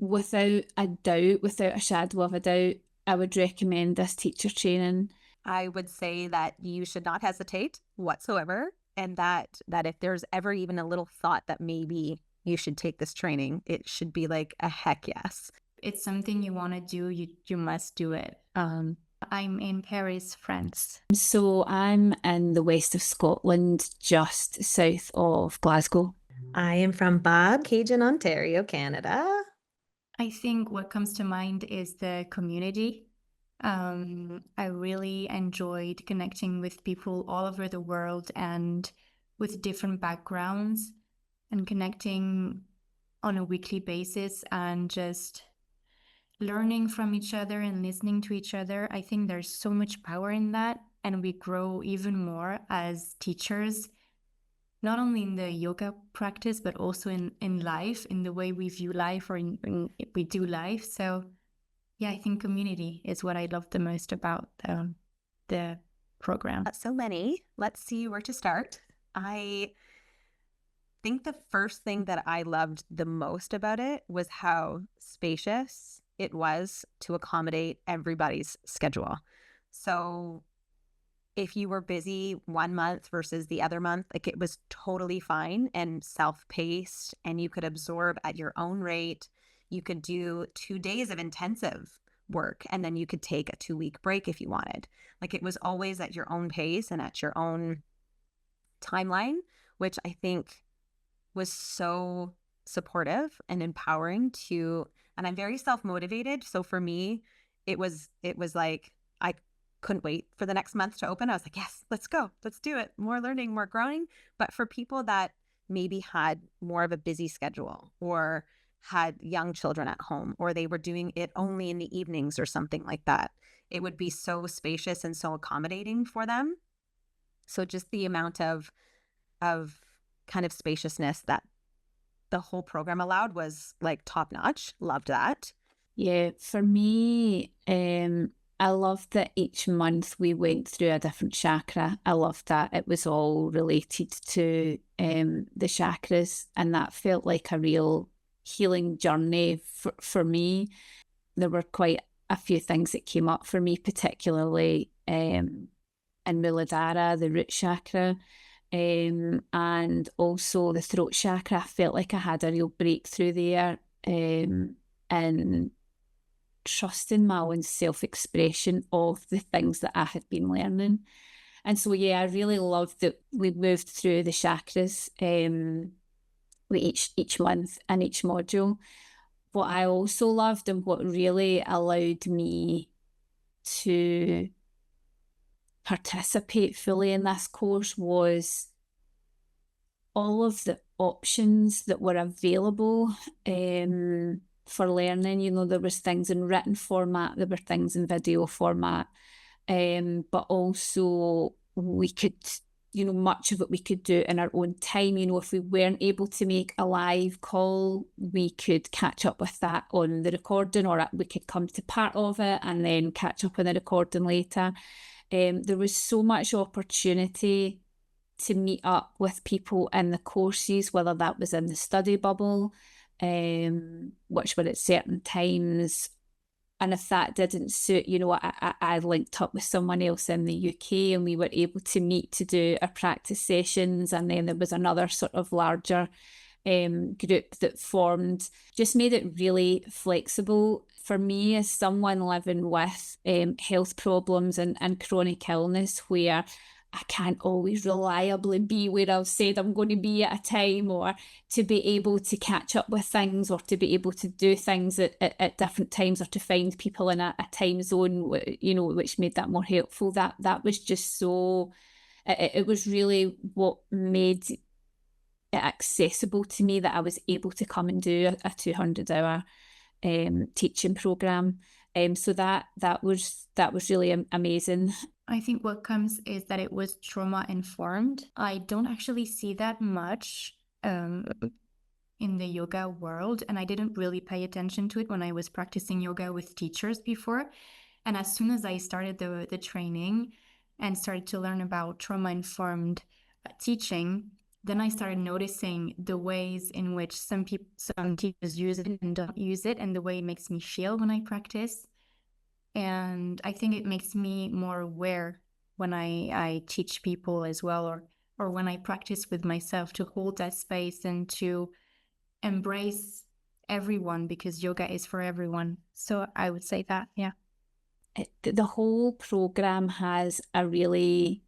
without a doubt, without a shadow of a doubt, I would recommend this teacher training. I would say that you should not hesitate whatsoever, and that if there's ever even a little thought that maybe you should take this training, it should be like a heck yes. It's something you want to do, you must do it. I'm in Paris, France. So I'm in the west of Scotland, just south of Glasgow. I am from Cajun, Ontario, Canada. I think what comes to mind is the community. I really enjoyed connecting with people all over the world and with different backgrounds and connecting on a weekly basis and just learning from each other and listening to each other. I think there's so much power in that, and we grow even more as teachers, not only in the yoga practice, but also in life, in the way we view life or in we do life. So yeah, I think community is what I love the most about the program. So many. Let's see where to start. I think the first thing that I loved the most about it was how spacious it was to accommodate everybody's schedule. So if you were busy one month versus the other month, like it was totally fine and self-paced, and you could absorb at your own rate. You could do 2 days of intensive work, and then you could take a 2-week break if you wanted. Like it was always at your own pace and at your own timeline, which I think was so supportive and empowering and I'm very self-motivated. So for me, it was like, I couldn't wait for the next month to open. I was like, yes, let's go. Let's do it. More learning, more growing. But for people that maybe had more of a busy schedule or had young children at home, or they were doing it only in the evenings or something like that, it would be so spacious and so accommodating for them. So just the amount of kind of spaciousness that the whole program allowed was like top notch. Loved that. Yeah, for me, I loved that each month we went through a different chakra. I loved that it was all related to the chakras, and that felt like a real healing journey for me. There were quite a few things that came up for me, particularly in Muladhara, the root chakra, and also the throat chakra. I felt like I had a real breakthrough there, and trusting my own self-expression of the things that I had been learning. And so, yeah, I really loved that we moved through the chakras with each month and each module. What I also loved and what really allowed me to participate fully in this course was all of the options that were available for learning. You know, there was things in written format, there were things in video format, but also we could, you know, much of it we could do in our own time. You know, if we weren't able to make a live call, we could catch up with that on the recording, or we could come to part of it and then catch up on the recording later. There was so much opportunity to meet up with people in the courses, whether that was in the study bubble, which were at certain times. And if that didn't suit, you know, I linked up with someone else in the UK, and we were able to meet to do our practice sessions. And then there was another sort of larger group that formed, just made it really flexible. For me, as someone living with health problems and chronic illness, where I can't always reliably be where I've said I'm going to be at a time, or to be able to catch up with things, or to be able to do things at different times, or to find people in a time zone, you know, which made that more helpful. That was just so, it was really what made it accessible to me, that I was able to come and do a 200-hour teaching program. So that was really amazing. I think what comes is that it was trauma informed. I don't actually see that much in the yoga world, and I didn't really pay attention to it when I was practicing yoga with teachers before. And as soon as I started the training and started to learn about trauma informed teaching, then I started noticing the ways in which some teachers use it and don't use it, and the way it makes me feel when I practice. And I think it makes me more aware when I teach people as well, or when I practice with myself, to hold that space and to embrace everyone, because yoga is for everyone. So I would say that, yeah. The whole program has a really,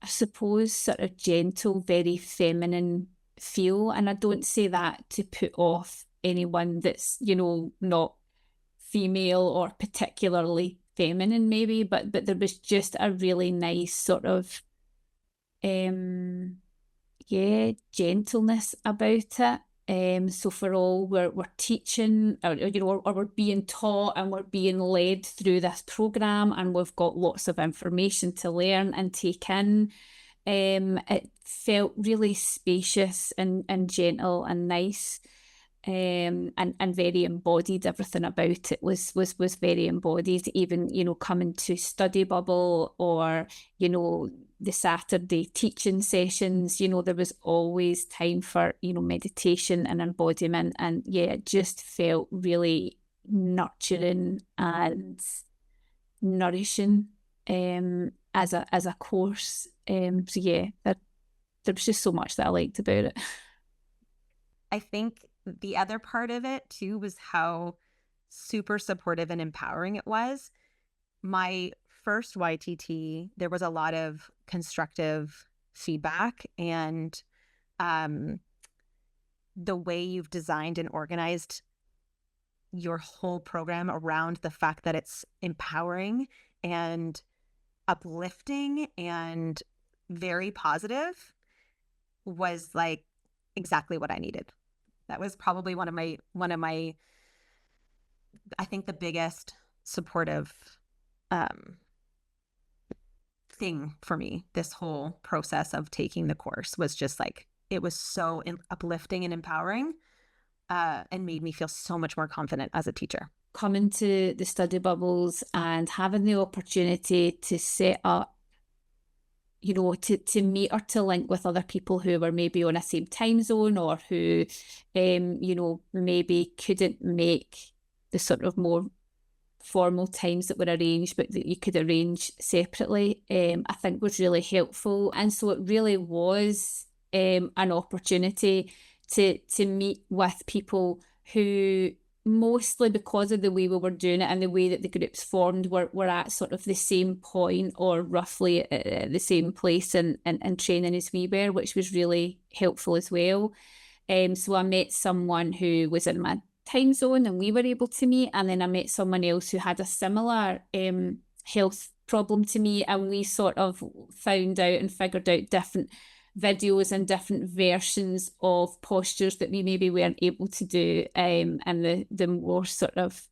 I suppose, sort of gentle, very feminine feel. And I don't say that to put off anyone that's, not female or particularly feminine maybe, but there was just a really nice sort of gentleness about it. So for all we're teaching, or we're being taught and we're being led through this program, and we've got lots of information to learn and take in. It felt really spacious and gentle and nice. And very embodied. Everything about it was very embodied. Even coming to study bubble, or the Saturday teaching sessions, there was always time for meditation and embodiment, and it just felt really nurturing and nourishing as a course. So there was just so much that I liked about it. I think the other part of it too was how super supportive and empowering it was. My first YTT, there was a lot of constructive feedback, and the way you've designed and organized your whole program around the fact that it's empowering and uplifting and very positive was like exactly what I needed. That was probably one of my I think the biggest supportive thing for me this whole process of taking the course was just like, it was so uplifting and empowering, and made me feel so much more confident as a teacher. Coming to the study bubbles and having the opportunity to set up, to meet or to link with other people who were maybe on a same time zone, or who, maybe couldn't make the sort of more formal times that were arranged, but that you could arrange separately, I think was really helpful. And so it really was an opportunity to meet with people who, mostly because of the way we were doing it and the way that the groups formed, were at sort of the same point, or roughly at the same place in training as we were, which was really helpful as well. So I met someone who was in my time zone and we were able to meet, and then I met someone else who had a similar health problem to me, and we sort of found out and figured out different videos and different versions of postures that we maybe weren't able to do in the more sort of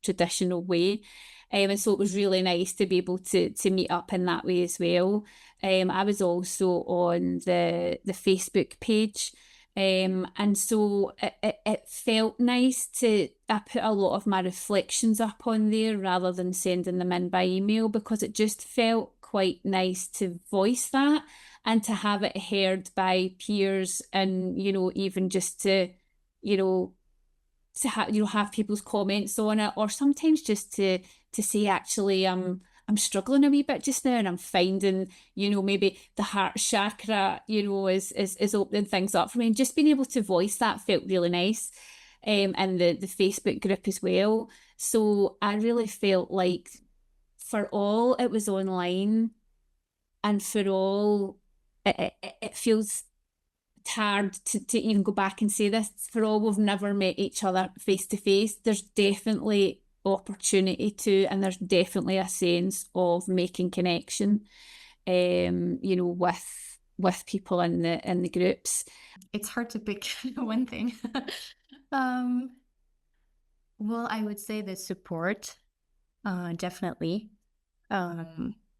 traditional way. And so it was really nice to be able to meet up in that way as well. I was also on the Facebook page. And so it felt nice I put a lot of my reflections up on there rather than sending them in by email, because it just felt quite nice to voice that and to have it heard by peers, and, even just to have people's comments on it, or sometimes just to say, actually, I'm struggling a wee bit just now, and I'm finding, maybe the heart chakra, is opening things up for me, and just being able to voice that felt really nice. And the Facebook group as well. So I really felt like, for all it was online, and for all it feels hard to even go back and say this, for all we've never met each other face to face, there's definitely opportunity to, and there's definitely a sense of making connection, with people in the groups. It's hard to pick one thing. Well, I would say the support, definitely.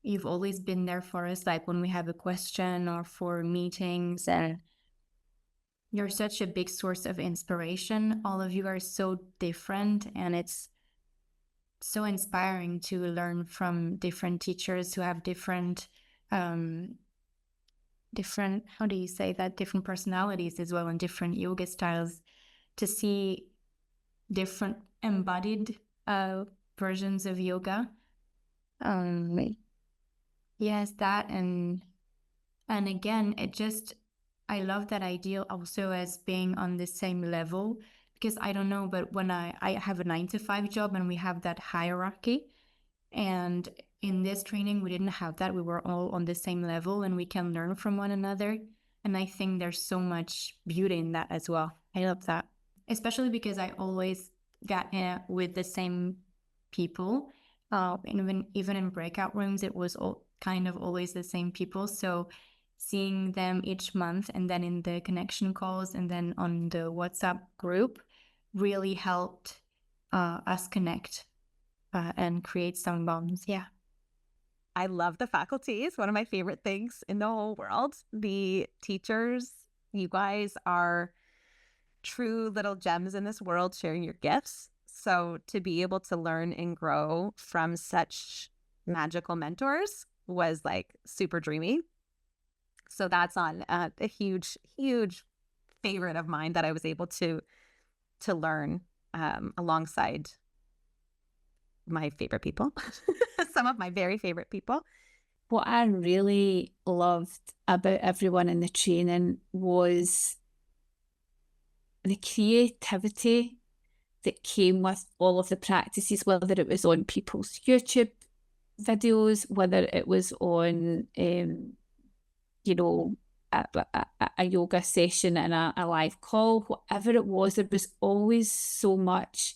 You've always been there for us, like when we have a question or for meetings, and you're such a big source of inspiration. All of you are so different, and it's so inspiring to learn from different teachers who have different different, how do you say that, different personalities as well and different yoga styles, to see different embodied versions of yoga. Yes, that and again, I love that idea also as being on the same level, because I don't know, but when I have a 9 to 5 job and we have that hierarchy, and in this training we didn't have that. We were all on the same level and we can learn from one another. And I think there's so much beauty in that as well. I love that, especially because I always got with the same people. Even in breakout rooms, it was kind of always the same people. So seeing them each month and then in the connection calls and then on the WhatsApp group really helped us connect and create some bonds. Yeah. I love the faculty. It's one of my favorite things in the whole world. The teachers, you guys are true little gems in this world, sharing your gifts. So to be able to learn and grow from such magical mentors was like super dreamy. So that's on a huge, huge favorite of mine that I was able to learn alongside my favorite people, some of my very favorite people. What I really loved about everyone in the training was the creativity that came with all of the practices, whether it was on people's YouTube videos, whether it was on, you know, a yoga session and a live call, whatever it was, there was always so much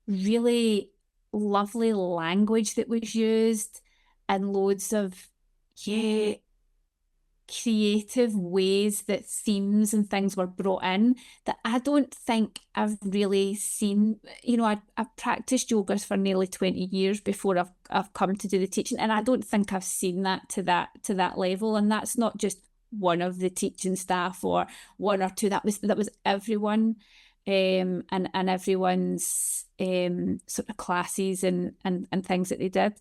really lovely language that was used and loads of, creative ways that themes and things were brought in that I don't think I've really seen. You know, I've practiced yogas for nearly 20 years before I've come to do the teaching, and I don't think I've seen that to that level. And that's not just one of the teaching staff or one or two. That was everyone, and everyone's sort of classes and things that they did.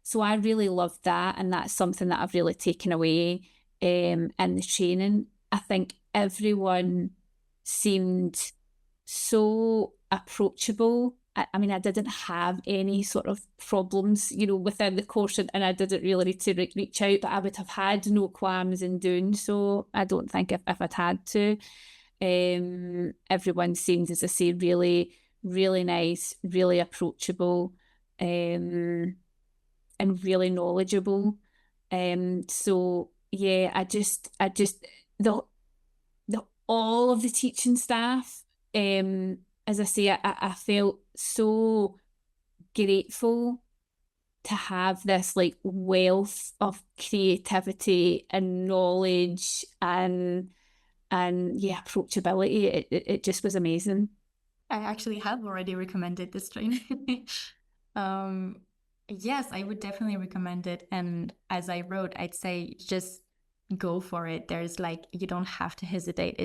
So I really loved that, and that's something that I've really taken away in the training. I think everyone seemed so approachable. I mean, I didn't have any sort of problems, you know, within the course, and I didn't really need to reach out, but I would have had no qualms in doing so. I don't think if I'd had to. Everyone seemed, as I say, really, really nice, really approachable, and really knowledgeable. So yeah, I just the all of the teaching staff, as I say, I felt so grateful to have this like wealth of creativity and knowledge and approachability. It just was amazing. I actually have already recommended this training. Yes, I would definitely recommend it. And as I wrote, I'd say just go for it. There's like, you don't have to hesitate.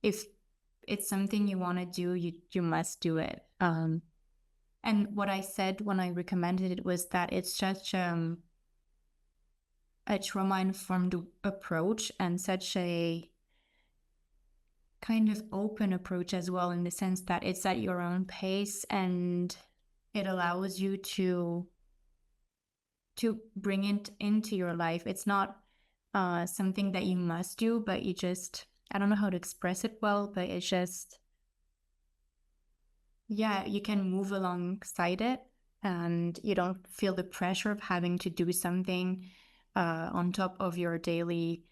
If it's something you want to do, you must do it. And what I said when I recommended it was that it's such a trauma-informed approach and such a kind of open approach as well, in the sense that it's at your own pace and it allows you to bring it into your life. It's not something that you must do, but you just, I don't know how to express it well, but it's just, yeah, you can move alongside it and you don't feel the pressure of having to do something on top of your daily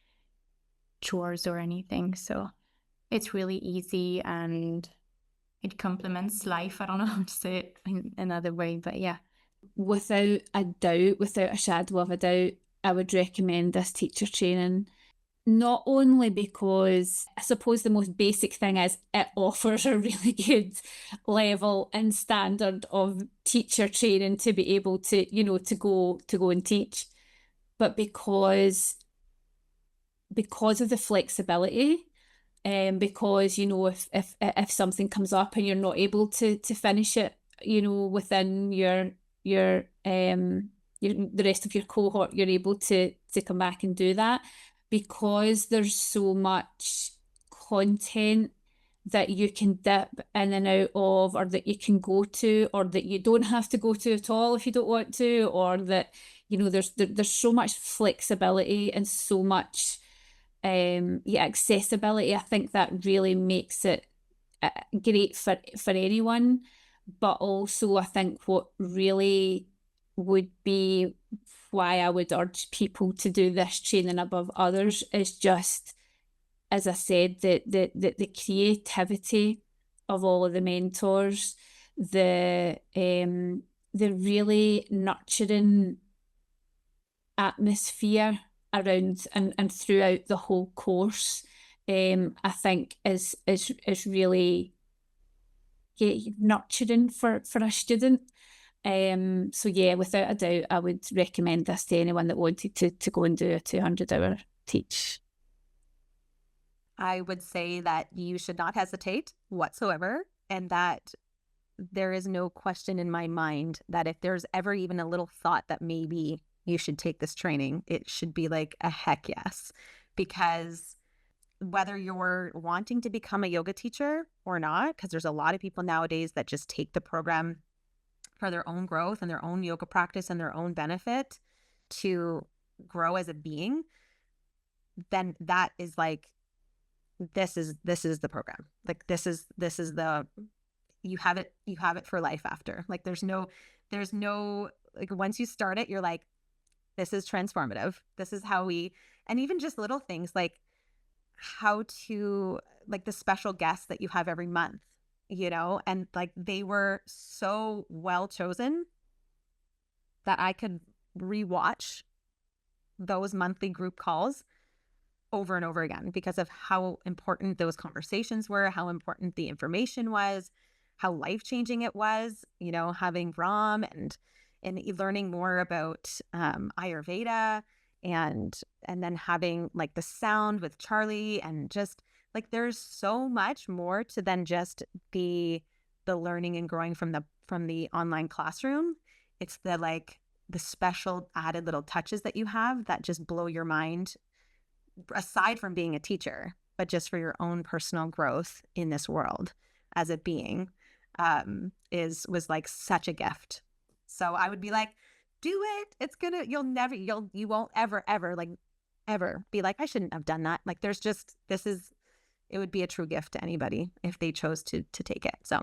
chores or anything. So it's really easy and it complements life. I don't know how to say it in another way, but yeah. Without a doubt, without a shadow of a doubt, I would recommend this teacher training. Not only because I suppose the most basic thing is it offers a really good level and standard of teacher training to be able to, you know, to go and teach, but because of the flexibility. Because, you know, if something comes up and you're not able to finish it, you know, within your the rest of your cohort, you're able to come back and do that, because there's so much content that you can dip in and out of, or that you can go to, or that you don't have to go to at all if you don't want to, or that, you know, there's so much flexibility and so much accessibility. I think that really makes it great for anyone. But also, I think what really would be why I would urge people to do this training above others is just, as I said, the creativity of all of the mentors, the really nurturing atmosphere around and throughout the whole course, I think is really nurturing for a student. So yeah, without a doubt, I would recommend this to anyone that wanted to go and do a 200-hour teach. I would say that you should not hesitate whatsoever, and that there is no question in my mind that if there's ever even a little thought that maybe you should take this training, it should be like a heck yes. Because whether you're wanting to become a yoga teacher or not, because there's a lot of people nowadays that just take the program for their own growth and their own yoga practice and their own benefit to grow as a being, then that is like, this is the program. Like this is the, you have it for life after. Like there's no like, once you start it, you're like, this is transformative. This is how and even just little things like how to, like the special guests that you have every month, you know, and like they were so well chosen that I could rewatch those monthly group calls over and over again because of how important those conversations were, how important the information was, how life-changing it was, you know, having Ram and learning more about Ayurveda and then having like the sound with Charlie, and just like there's so much more to than just the learning and growing from the online classroom. It's the special added little touches that you have that just blow your mind, aside from being a teacher, but just for your own personal growth in this world as a being, was like such a gift. So I would be like, do it. You won't ever be like, I shouldn't have done that. Like it would be a true gift to anybody if they chose to take it. So